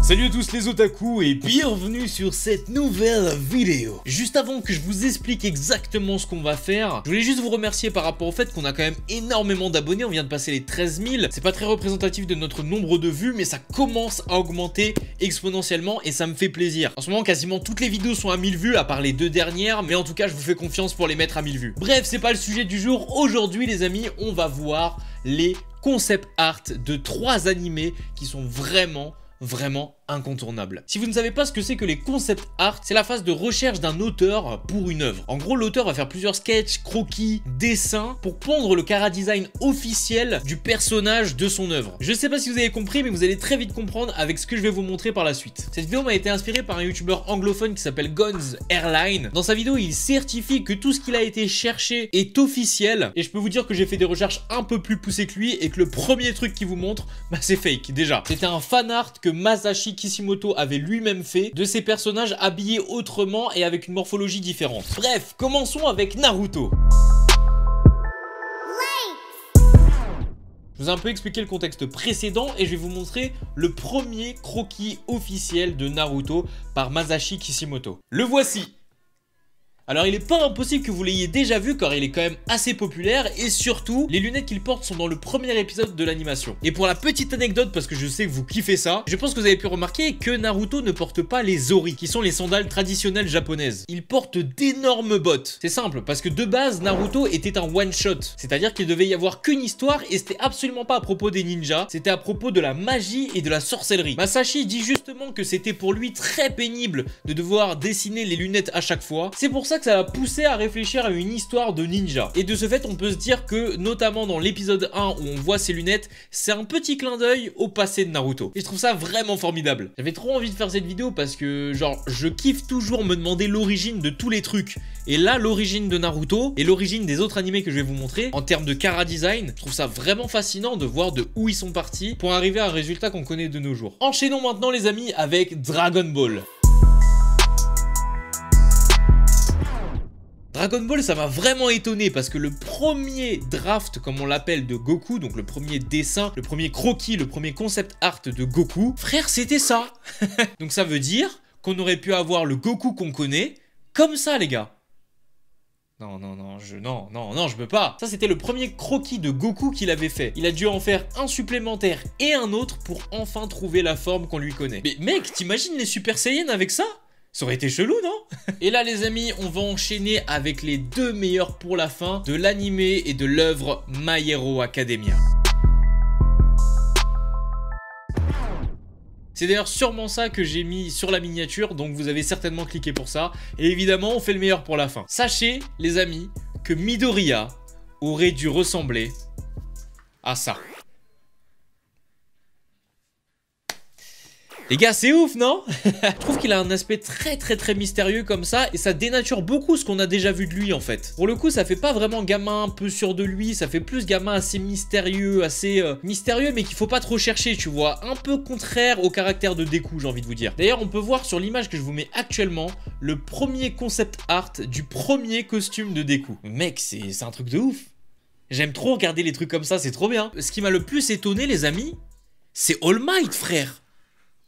Salut à tous les otaku et bienvenue sur cette nouvelle vidéo. Juste avant que je vous explique exactement ce qu'on va faire, je voulais juste vous remercier par rapport au fait qu'on a quand même énormément d'abonnés. On vient de passer les 13 000. C'est pas très représentatif de notre nombre de vues, mais ça commence à augmenter exponentiellement et ça me fait plaisir. En ce moment, quasiment toutes les vidéos sont à 1000 vues, à part les deux dernières, mais en tout cas, je vous fais confiance pour les mettre à 1000 vues. Bref, c'est pas le sujet du jour. Aujourd'hui, les amis, on va voir les concept art de 3 animés qui sont vraiment incontournable. Si vous ne savez pas ce que c'est que les concept art, c'est la phase de recherche d'un auteur pour une œuvre. En gros, l'auteur va faire plusieurs sketchs, croquis, dessins pour pondre le chara-design officiel du personnage de son œuvre. Je ne sais pas si vous avez compris, mais vous allez très vite comprendre avec ce que je vais vous montrer par la suite. Cette vidéo m'a été inspirée par un youtubeur anglophone qui s'appelle Guns Airline. Dans sa vidéo, il certifie que tout ce qu'il a été cherché est officiel, et je peux vous dire que j'ai fait des recherches un peu plus poussées que lui et que le premier truc qu'il vous montre, bah c'est fake déjà. C'était un fan art que Masashi Kishimoto avait lui-même fait de ses personnages habillés autrement et avec une morphologie différente. Bref, commençons avec Naruto. Je vous ai un peu expliqué le contexte précédent et je vais vous montrer le premier croquis officiel de Naruto par Masashi Kishimoto. Le voici. Alors il est pas impossible que vous l'ayez déjà vu car il est quand même assez populaire et surtout les lunettes qu'il porte sont dans le premier épisode de l'animation. Et pour la petite anecdote, parce que je sais que vous kiffez ça, je pense que vous avez pu remarquer que Naruto ne porte pas les Zori, qui sont les sandales traditionnelles japonaises. Il porte d'énormes bottes. C'est simple, parce que de base Naruto était un one shot, c'est-à-dire qu'il devait y avoir qu'une histoire et c'était absolument pas à propos des ninjas, c'était à propos de la magie et de la sorcellerie. Masashi dit justement que c'était pour lui très pénible de devoir dessiner les lunettes à chaque fois. C'est pour ça que ça l'a poussé à réfléchir à une histoire de ninja. Et de ce fait, on peut se dire que, notamment dans l'épisode 1 où on voit ses lunettes, c'est un petit clin d'œil au passé de Naruto. Et je trouve ça vraiment formidable. J'avais trop envie de faire cette vidéo parce que, genre, je kiffe toujours me demander l'origine de tous les trucs. Et là, l'origine de Naruto et l'origine des autres animés que je vais vous montrer, en termes de chara-design, je trouve ça vraiment fascinant de voir de où ils sont partis pour arriver à un résultat qu'on connaît de nos jours. Enchaînons maintenant, les amis, avec Dragon Ball. Dragon Ball, ça m'a vraiment étonné parce que le premier draft, comme on l'appelle, de Goku, donc le premier dessin, le premier croquis, le premier concept art de Goku, frère, c'était ça. Donc ça veut dire qu'on aurait pu avoir le Goku qu'on connaît comme ça, les gars. Non, je peux pas. Ça, c'était le premier croquis de Goku qu'il avait fait. Il a dû en faire un supplémentaire et un autre pour enfin trouver la forme qu'on lui connaît. Mais mec, t'imagines les Super Saiyans avec ça ? Ça aurait été chelou, non? Et là, les amis, on va enchaîner avec les deux meilleurs pour la fin de l'animé et de l'œuvre My Hero Academia. C'est d'ailleurs sûrement ça que j'ai mis sur la miniature, donc vous avez certainement cliqué pour ça. Et évidemment, on fait le meilleur pour la fin. Sachez, les amis, que Midoriya aurait dû ressembler à ça. Les gars, c'est ouf, non? Je trouve qu'il a un aspect très mystérieux comme ça et ça dénature beaucoup ce qu'on a déjà vu de lui en fait. Pour le coup, ça fait pas vraiment gamin un peu sûr de lui, ça fait plus gamin assez mystérieux, mystérieux mais qu'il faut pas trop chercher, tu vois. Un peu contraire au caractère de Deku, j'ai envie de vous dire. D'ailleurs, on peut voir sur l'image que je vous mets actuellement le premier concept art du premier costume de Deku. Mec, c'est un truc de ouf. J'aime trop regarder les trucs comme ça, c'est trop bien. Ce qui m'a le plus étonné, les amis, c'est All Might, frère.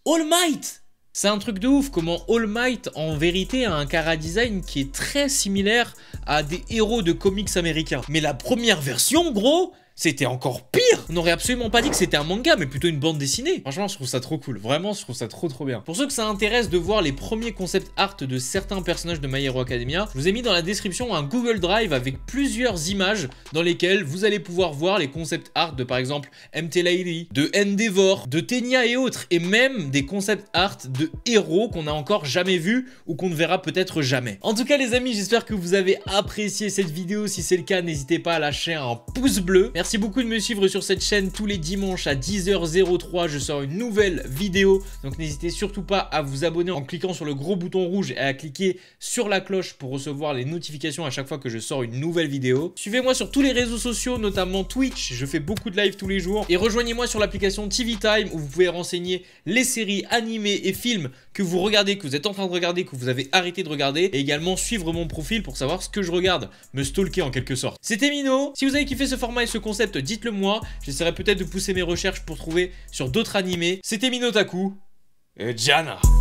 All Might! C'est un truc de ouf comment All Might en vérité a un chara-design qui est très similaire à des héros de comics américains. Mais la première version, gros, c'était encore pire. On n'aurait absolument pas dit que c'était un manga, mais plutôt une bande dessinée. Franchement, je trouve ça trop cool. Vraiment, je trouve ça trop bien. Pour ceux que ça intéresse de voir les premiers concept art de certains personnages de My Hero Academia, je vous ai mis dans la description un Google Drive avec plusieurs images dans lesquelles vous allez pouvoir voir les concept art de, par exemple, MT Lady, de Endeavor, de Tenya et autres, et même des concept art de héros qu'on n'a encore jamais vus ou qu'on ne verra peut-être jamais. En tout cas, les amis, j'espère que vous avez apprécié cette vidéo. Si c'est le cas, n'hésitez pas à lâcher un pouce bleu. Merci beaucoup de me suivre sur cette chaîne tous les dimanches à 10h03. Je sors une nouvelle vidéo, donc n'hésitez surtout pas à vous abonner en cliquant sur le gros bouton rouge et à cliquer sur la cloche pour recevoir les notifications à chaque fois que je sors une nouvelle vidéo. Suivez-moi sur tous les réseaux sociaux, notamment Twitch, je fais beaucoup de live tous les jours. Et rejoignez-moi sur l'application TV Time où vous pouvez renseigner les séries, animés et films que vous regardez, que vous êtes en train de regarder, que vous avez arrêté de regarder. Et également suivre mon profil pour savoir ce que je regarde, me stalker en quelque sorte. C'était Mino. Si vous avez kiffé ce format et ce concept, dites-le moi, j'essaierai peut-être de pousser mes recherches pour trouver sur d'autres animés. C'était Minotaku, Gianna.